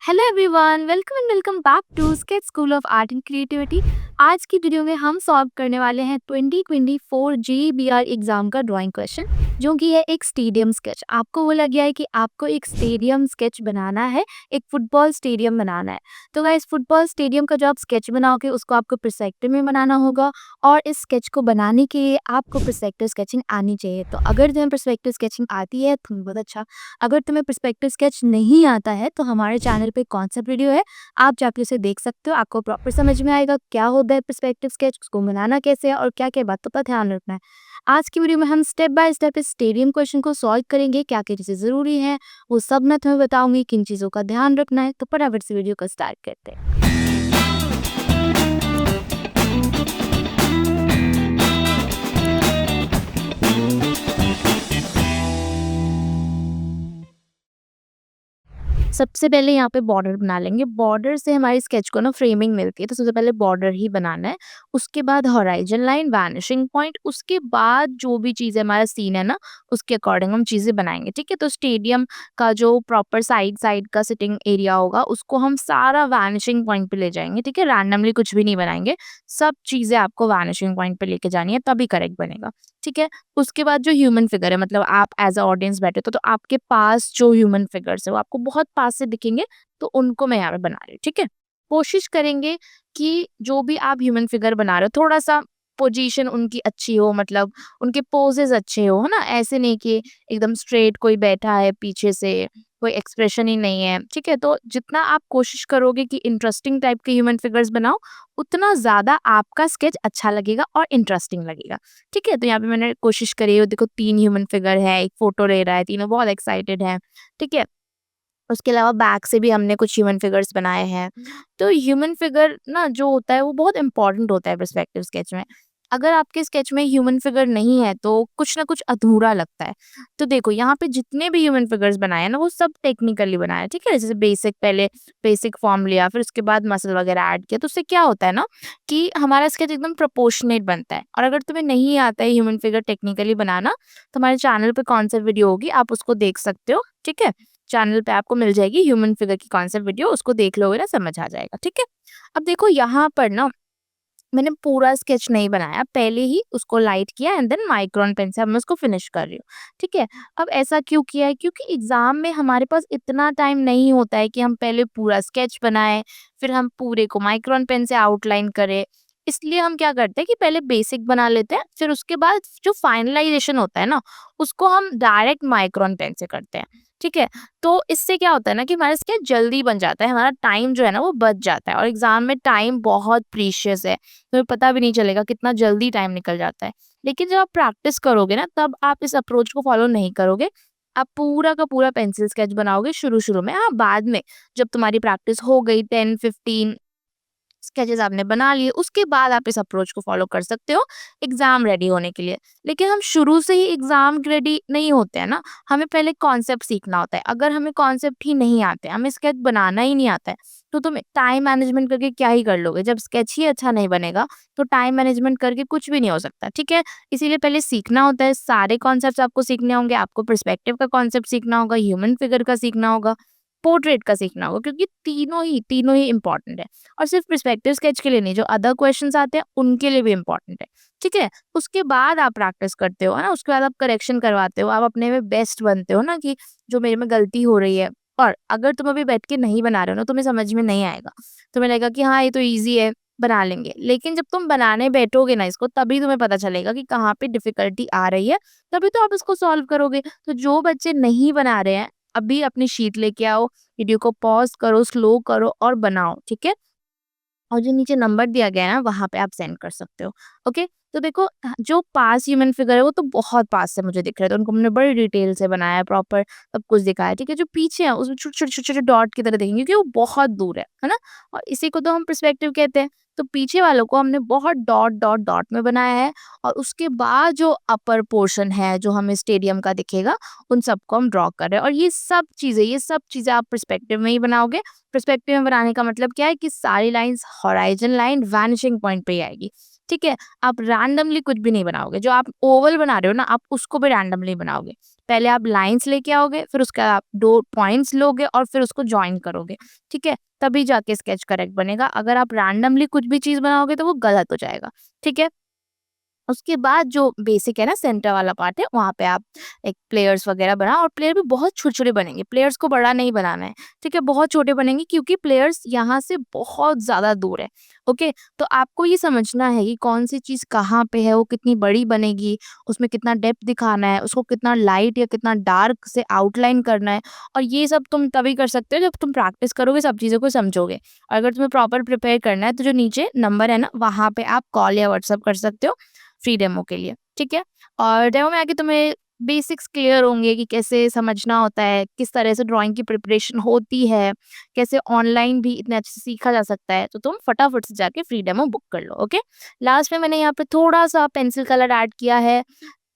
Hello everyone, welcome and welcome back to sketch school of art and creativity. आज की video में हम solve करने वाले हैं 2024 जेईबीआर एग्जाम का ड्राइंग क्वेश्चन, जो कि है एक स्टेडियम स्केच। आपको बोला गया है कि आपको एक स्टेडियम स्केच बनाना है, एक फुटबॉल स्टेडियम बनाना है। तो गाइस, फुटबॉल स्टेडियम का जो आप स्केच बनाओगे उसको आपको पर्सपेक्टिव में बनाना होगा, और इस स्केच को बनाने के लिए आपको पर्सपेक्टिव स्केचिंग आनी चाहिए। तो अगर तुम्हें पर्सपेक्टिव स्केचिंग आती है तो बहुत अच्छा। अगर तुम्हें पर्सपेक्टिव स्केच नहीं आता है तो हमारे चैनल पे कॉन्सेप्ट वीडियो है, आप जाके उसे देख सकते हो। आपको प्रॉपर समझ में आएगा क्या होता है पर्सपेक्टिव स्केच, उसको बनाना कैसे है और क्या क्या बातों का ध्यान रखना है। आज की वीडियो में हम स्टेप बाय स्टेप इस स्टेडियम क्वेश्चन को सॉल्व करेंगे। क्या क्या चीज़ें ज़रूरी हैं वो सब मैं तुम्हें बताऊंगी, किन चीज़ों का ध्यान रखना है। तो फटाफट से वीडियो को स्टार्ट करते हैं। सबसे पहले यहाँ पे बॉर्डर बना लेंगे। बॉर्डर से हमारी स्केच को ना फ्रेमिंग मिलती है, तो सबसे पहले बॉर्डर ही बनाना है। उसके बाद हॉराइजन लाइन, वैनिशिंग पॉइंट, उसके बाद जो भी चीज़ें हमारा सीन है ना उसके अकॉर्डिंग हम चीज़ें बनाएंगे। ठीक है, तो स्टेडियम का जो प्रॉपर साइड साइड का सिटिंग एरिया होगा उसको हम सारा वैनिशिंग पॉइंट पे ले जाएंगे। ठीक है, रैंडमली कुछ भी नहीं बनाएंगे, सब चीज़ें आपको वैनिशिंग पॉइंट पे लेके जानी है, तभी करेक्ट बनेगा। ठीक है, उसके बाद जो ह्यूमन फिगर है, मतलब आप एज अ ऑडियंस बैठे तो आपके पास जो ह्यूमन फिगर्स है वो आपको बहुत पास से दिखेंगे, तो उनको मैं यहाँ पे बना रही हूँ। ठीक है, कोशिश करेंगे कि जो भी आप ह्यूमन फिगर बना रहे हो थोड़ा सा पोजीशन उनकी अच्छी हो, मतलब उनके पोजेस अच्छे हो, है ना। ऐसे नहीं कि एकदम स्ट्रेट कोई बैठा है पीछे से, कोई एक्सप्रेशन ही नहीं है। ठीक है, तो जितना आप कोशिश करोगे कि इंटरेस्टिंग टाइप के ह्यूमन फिगर्स बनाओ, उतना ज्यादा आपका स्केच अच्छा लगेगा और इंटरेस्टिंग लगेगा। ठीक है, तो यहाँ पे मैंने कोशिश करी है। देखो, 3 ह्यूमन फिगर है, एक फोटो ले रहा है, तीनों बहुत एक्साइटेड हैं। ठीक है, उसके अलावा बैक से भी हमने कुछ ह्यूमन फिगर्स बनाए हैं। तो ह्यूमन फिगर ना जो होता है वो बहुत इंपॉर्टेंट होता है पर्सपेक्टिव स्केच में। अगर आपके स्केच में ह्यूमन फिगर नहीं है तो कुछ ना कुछ अधूरा लगता है। तो देखो, यहाँ पे जितने भी ह्यूमन फिगर्स बनाए हैं ना वो सब टेक्निकली बनाए हैं। ठीक है, जैसे बेसिक, पहले बेसिक फॉर्म लिया, फिर उसके बाद मसल वगैरह ऐड किया, तो उससे क्या होता है ना कि हमारा स्केच एकदम प्रोपोर्शनेट बनता है। और अगर तुम्हें नहीं आता है ह्यूमन फिगर टेक्निकली बनाना, तो हमारे चैनल पे कॉन्सेप्ट वीडियो होगी, आप उसको देख सकते हो। ठीक है, चैनल पे आपको मिल जाएगी ह्यूमन फिगर की कॉन्सेप्ट वीडियो, उसको देख लोगे ना, समझ आ जाएगा। ठीक है, अब देखो यहाँ पर ना मैंने पूरा स्केच नहीं बनाया, पहले ही उसको लाइट किया एंड देन माइक्रोन पेन से अब मैं उसको फिनिश कर रही हूँ। ठीक है, अब ऐसा क्यों किया है, क्योंकि एग्जाम में हमारे पास इतना टाइम नहीं होता है कि हम पहले पूरा स्केच बनाएं, फिर हम पूरे को माइक्रोन पेन से आउटलाइन करें। इसलिए हम क्या करते हैं कि पहले बेसिक बना लेते हैं, फिर उसके बाद जो फाइनलाइजेशन होता है ना उसको हम डायरेक्ट माइक्रोन पेन से करते हैं। ठीक है, तो इससे क्या होता है ना कि हमारा स्केच जल्दी बन जाता है, हमारा टाइम जो है ना वो बच जाता है, और एग्जाम में टाइम बहुत प्रीशियस है, तुम्हें पता भी नहीं चलेगा कितना जल्दी टाइम निकल जाता है। लेकिन जब आप प्रैक्टिस करोगे ना तब आप इस अप्रोच को फॉलो नहीं करोगे, आप पूरा का पूरा पेंसिल स्केच बनाओगे शुरू शुरू में। हाँ, बाद में जब तुम्हारी प्रैक्टिस हो गई, 10-15 स्केचेस आपने बना लिए, उसके बाद आप इस अप्रोच को फॉलो कर सकते हो एग्जाम रेडी होने के लिए। लेकिन हम शुरू से ही एग्जाम रेडी नहीं होते हैं ना, हमें पहले कॉन्सेप्ट सीखना होता है। अगर हमें कॉन्सेप्ट ही नहीं आते, हमें स्केच बनाना ही नहीं आता है, तो तुम टाइम मैनेजमेंट करके क्या ही कर लोगे। जब स्केच ही अच्छा नहीं बनेगा तो टाइम मैनेजमेंट करके कुछ भी नहीं हो सकता। ठीक है, इसीलिए पहले सीखना होता है, सारे कॉन्सेप्ट आपको सीखने होंगे। आपको पर्सपेक्टिव का कॉन्सेप्ट सीखना होगा, ह्यूमन फिगर का सीखना होगा, पोर्ट्रेट का सीखना होगा, क्योंकि तीनों ही इंपॉर्टेंट है। और सिर्फ पर्सपेक्टिव स्केच के लिए नहीं, जो अदर क्वेश्चंस आते हैं उनके लिए भी इंपॉर्टेंट है। ठीक है, उसके बाद आप प्रैक्टिस करते हो, है ना, उसके बाद आप करेक्शन करवाते हो, आप अपने में बेस्ट बनते हो ना कि जो मेरे में गलती हो रही है। और अगर तुम अभी बैठ के नहीं बना रहे हो ना, तुम्हें समझ में नहीं आएगा, तुम्हें लगेगा कि हाँ ये तो ईजी है, बना लेंगे। लेकिन जब तुम बनाने बैठोगे ना इसको, तभी तुम्हें पता चलेगा कि कहाँ पे डिफिकल्टी आ रही है, तभी तो आप इसको सॉल्व करोगे। तो जो बच्चे नहीं बना रहे हैं, अभी अपनी शीट लेके आओ, वीडियो को पॉज करो, स्लो करो और बनाओ। ठीक है, और जो नीचे नंबर दिया गया है ना वहाँ पे आप सेंड कर सकते हो। ओके, तो देखो, जो पास ह्यूमन फिगर है वो तो बहुत पास से मुझे दिख रहे थे, उनको हमने बड़ी डिटेल से बनाया है, प्रॉपर सब कुछ दिखाया है। ठीक है, जो पीछे है उसमें छोटे छोटे छोटे छोटे डॉट की तरह दिखेंगे, क्योंकि वो बहुत दूर है ना। और इसी को तो हम पर्सपेक्टिव कहते हैं। तो पीछे वालों को हमने बहुत डॉट डॉट डॉट में बनाया है, और उसके बाद जो अपर पोर्शन है जो हमें स्टेडियम का दिखेगा, उन सबको हम ड्रॉ कर रहे हैं। और ये सब चीजें आप पर्सपेक्टिव में ही बनाओगे। पर्सपेक्टिव में बनाने का मतलब क्या है कि सारी lines horizon line vanishing point पे ही आएगी। ठीक है, आप रैंडमली कुछ भी नहीं बनाओगे। जो आप ओवल बना रहे हो ना, आप उसको भी रैंडमली बनाओगे। पहले आप लाइन्स लेके आओगे, फिर उसके बाद आप 2 पॉइंट्स लोगे और फिर उसको जॉइन करोगे, ठीक है? तभी जाके स्केच करेक्ट बनेगा। अगर आप रैंडमली कुछ भी चीज़ बनाओगे तो वो गलत हो जाएगा, ठीक है? उसके बाद जो बेसिक है ना सेंटर वाला पार्ट है, वहाँ पे आप एक प्लेयर्स वगैरह बनाओ और प्लेयर भी बहुत छोटे-छोटे बनेंगे, प्लेयर्स को बड़ा नहीं बनाना है, ठीक है? बहुत छोटे बनेंगे क्योंकि प्लेयर्स यहाँ से बहुत ज़्यादा दूर है, ओके? तो आपको ये समझना है कि कौन-सी चीज़ कहाँ पे है, वो कितनी बड़ी बनेगी, उसमें कितना डेप्थ दिखाना है, उसको कितना लाइट या कितना डार्क से आउटलाइन करना है और ये सब तुम तभी कर सकते हो जब तुम प्रैक्टिस करोगे, सब चीज़ों को समझोगे। और अगर तुम्हें प्रॉपर प्रिपेयर करना है तो जो नीचे नंबर है ना, वहाँ पे आप कॉल या व्हाट्सएप कर सकते हो फ्री डेमो के लिए, ठीक है? और डेमो में आके तुम्हें बेसिक्स क्लियर होंगे कि कैसे समझना होता है, किस तरह से ड्राइंग की प्रिपरेशन होती है, कैसे ऑनलाइन भी इतने अच्छे से सीखा जा सकता है, तो तुम फटाफट से जाके फ्री डेमो बुक कर लो, ओके? लास्ट में मैंने यहाँ पे थोड़ा-सा पेंसिल कलर ऐड किया है,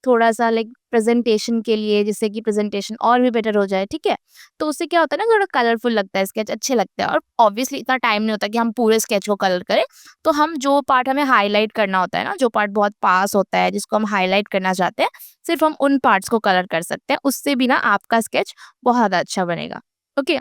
थोड़ा-सा लाइक प्रेज़ेंटेशन के लिए जिससे कि प्रेज़ेंटेशन और भी बेटर हो जाए, ठीक है? तो उससे क्या होता है ना थोड़ा कलरफुल लगता है स्केच, अच्छे लगते हैं और ऑब्वियसली इतना टाइम नहीं होता कि हम पूरे स्केच को कलर करें। तो हम जो पार्ट हमें हाइलाइट करना होता है ना, जो पार्ट बहुत पास होता है, जिसको हम हाइलाइट करना चाहते हैं, सिर्फ़ हम उन पार्ट्स को कलर कर सकते हैं। उससे भी ना आपका स्केच बहुत ज़्यादा अच्छा बनेगा। ओके?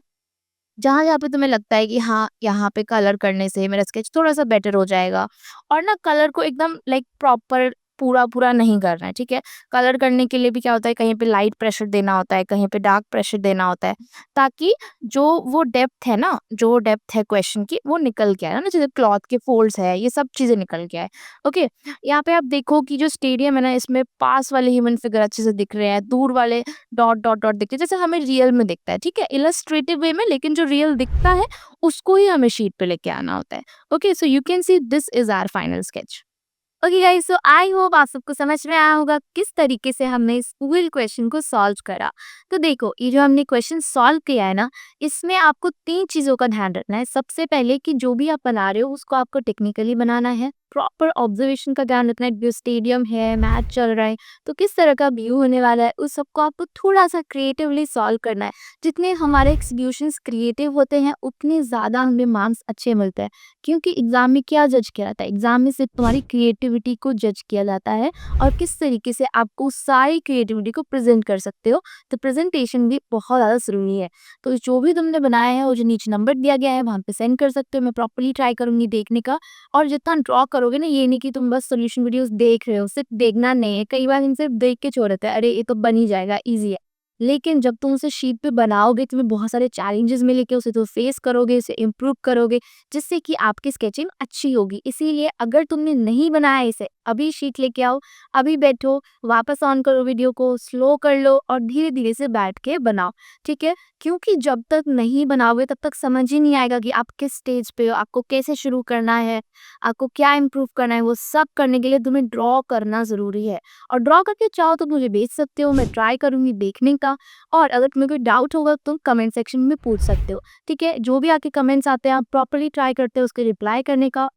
जहाँ-जहाँ पे तुम्हें लगता है कि हाँ, यहाँ पे कलर करने से मेरा स्केच थोड़ा-सा बेटर हो जाएगा और ना कलर को एकदम लाइक प्रॉपर पूरा-पूरा नहीं करना है, ठीक है? कलर करने के लिए भी क्या होता है, कहीं पे लाइट प्रेशर देना होता है, कहीं पे डार्क प्रेशर देना होता है, ताकि जो वो डेप्थ है ना, जो डेप्थ है क्वेश्चन की, वो निकल के आए ना, जैसे क्लॉथ के फोल्ड्स है, ये सब चीज़ें निकल के आए, ओके? यहाँ पे आप देखो कि जो स्टेडियम है ना, इसमें पास वाले ह्यूमन फिगर अच्छे से दिख रहे हैं, दूर वाले डॉट डॉट डॉट दिखते हैं जैसे हमें रियल में दिखता है, ठीक है? इलस्ट्रेटिव वे में, लेकिन जो रियल दिखता है उसको ही हमें शीट पे लेके आना होता है। Okay, so you can see this is our final sketch. Okay guys, so I hope आप सबको समझ में आया होगा किस तरीके से हमने इस पूरे क्वेश्चन को सॉल्व करा। तो देखो, ये जो हमने क्वेश्चन सॉल्व किया है ना, इसमें आपको 3 चीज़ों का ध्यान रखना है। सबसे पहले कि जो भी आप बना रहे हो उसको आपको टेक्निकली बनाना है। प्रॉपर ऑब्जर्वेशन का ध्यान रखना है, जो स्टेडियम है, मैच चल रहा है, तो किस तरह का व्यू होने वाला है, उस सबको आपको थोड़ा-सा क्रिएटिवली सॉल्व करना है। जितने हमारे सॉल्यूशंस क्रिएटिव होते हैं, उतने ज़्यादा हमें मार्क्स अच्छे मिलते हैं। क्योंकि एग्जाम में क्या जज किया जाता है, एग्जाम में सिर्फ तुम्हारी क्रिएटिविटी को जज किया जाता है और किस तरीके से आपको उस सारी क्रिएटिविटी को प्रेजेंट कर सकते हो। तो प्रेजेंटेशन भी बहुत ज़्यादा ज़रूरी है। तो जो भी तुमने बनाया है, वो जो नीचे नंबर दिया गया है वहाँ पे सेंड कर सकते हो। मैं प्रॉपर्ली ट्राई करूंगी देखने का। और जितना ड्रॉ करोगे ना, ये नहीं कि तुम बस सोल्यूशन वीडियोस देख रहे हो, सिर्फ देखना नहीं है। कई बार इन सिर्फ देख के छोड़ देते हैं, अरे ये तो बन ही जाएगा, ईजी है। लेकिन जब तुम उसे शीट पे बनाओगे, तुम्हें बहुत सारे चैलेंजेस मिलेंगे, उसे तो फेस करोगे, उसे इम्प्रूव करोगे, जिससे कि आपकी स्केचिंग अच्छी होगी। इसीलिए अगर तुमने नहीं बनाया इसे, अभी शीट लेके आओ, अभी बैठो, वापस ऑन करो वीडियो को, स्लो कर लो और धीरे-धीरे से बैठ के बनाओ, ठीक है? क्योंकि जब तक नहीं बनाओगे तब तक समझ ही नहीं आएगा कि आप किस स्टेज पे हो, आपको कैसे शुरू करना है, आपको क्या इम्प्रूव करना है। वो सब करने के लिए तुम्हें ड्रॉ करना ज़रूरी है और ड्रॉ करके चाहो तो मुझे भेज सकते हो, मैं ट्राई करूँगी देखने का। और अगर तुम्हें कोई डाउट होगा तो तुम कमेंट सेक्शन में पूछ सकते हो, ठीक है? जो भी आपके कमेंट्स आते हैं आप प्रॉपर्ली ट्राई करते हो उसके रिप्लाई करने का।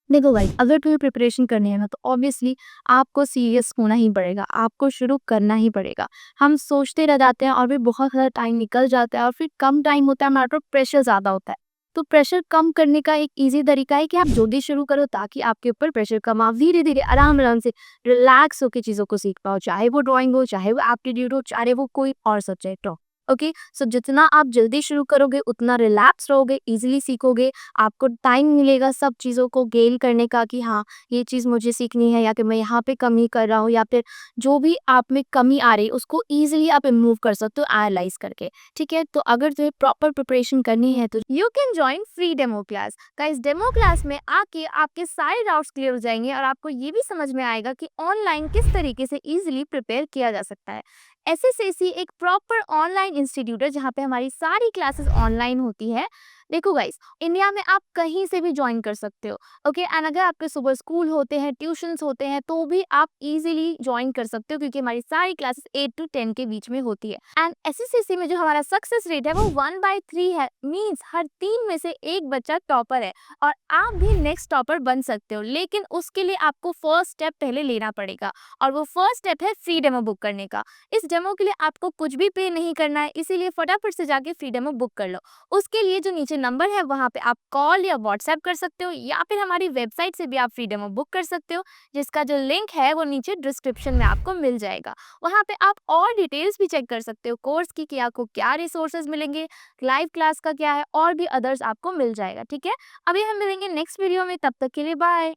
देखो भाई, अगर तुम्हें प्रिपरेशन करनी है ना, तो ऑब्वियसली आपको सीरियस होना ही पड़ेगा, आपको शुरू करना ही पड़ेगा। हम सोचते रह जाते हैं और फिर बहुत ज़्यादा टाइम निकल जाता है और फिर कम टाइम होता है, हमारे ऊपर प्रेशर ज़्यादा होता है। तो प्रेशर कम करने का एक ईज़ी तरीका है कि आप जल्दी शुरू करो, ताकि आपके ऊपर प्रेशर कम, आप धीरे-धीरे, आराम-आराम से रिलैक्स होके चीज़ों को सीख पाओ। चाहे वो ड्राइंग हो, चाहे वो एप्टीट्यूड हो, चाहे वो कोई और सब्जेक्ट हो। ओके? सो जितना आप जल्दी शुरू करोगे, उतना रिलैक्स रहोगे, ईज़िली सीखोगे, आपको टाइम मिलेगा सब चीज़ों को गेन करने का कि हाँ, ये चीज़ मुझे सीखनी है या कि मैं यहाँ पे कमी कर रहा हूँ, या फिर जो भी आप में कमी आ रही है उसको ईज़िली आप इम्प्रूव कर सकते हो एनालाइज़ करके, ठीक है? तो अगर तुम्हें प्रॉपर प्रिपरेशन करनी है तो you can join free demo class. Guys, demo class में आके आपके सारे डाउट्स क्लियर हो जाएंगे और आपको ये भी समझ में आएगा कि ऑनलाइन किस तरीके से ईज़िली प्रिपेयर किया जा सकता है। एसएसएसी एक प्रॉपर ऑनलाइन इंस्टीट्यूट है जहाँ पे हमारी सारी क्लासेस ऑनलाइन होती है। देखो गाइस, इंडिया में आप कहीं से भी ज्वाइन कर सकते हो, ओके? एंड अगर आपके सुबह स्कूल होते हैं, ट्यूशंस होते हैं, तो भी आप इजीली ज्वाइन कर सकते हो क्योंकि हमारी सारी क्लासेस 8 to 10 के बीच में होती है। एंड एसएससी में जो हमारा सक्सेस रेट है वो 1/3 है, मीन्स हर 3 में से एक बच्चा टॉपर है और आप भी नेक्स्ट टॉपर बन सकते हो। लेकिन उसके लिए आपको फर्स्ट स्टेप पहले लेना पड़ेगा और वो फर्स्ट स्टेप है फ्री डेमो बुक करने का। इस डेमो के लिए आपको कुछ भी पे नहीं करना है, इसीलिए फटाफट से जाके फ्री डेमो बुक कर लो। उसके लिए जो नीचे नंबर है वहाँ पे आप कॉल या व्हाट्सएप कर सकते हो, या फिर हमारी वेबसाइट से भी आप फ्री डेमो बुक कर सकते हो, जिसका जो लिंक है वो नीचे डिस्क्रिप्शन में आपको मिल जाएगा। वहाँ पे आप और डिटेल्स भी चेक कर सकते हो कोर्स की, कि आपको क्या रिसोर्सेज मिलेंगे, लाइव क्लास का क्या है, और भी अदर्स आपको मिल जाएगा। ठीक है, अभी हम मिलेंगे नेक्स्ट वीडियो में, तब तक के लिए बाय।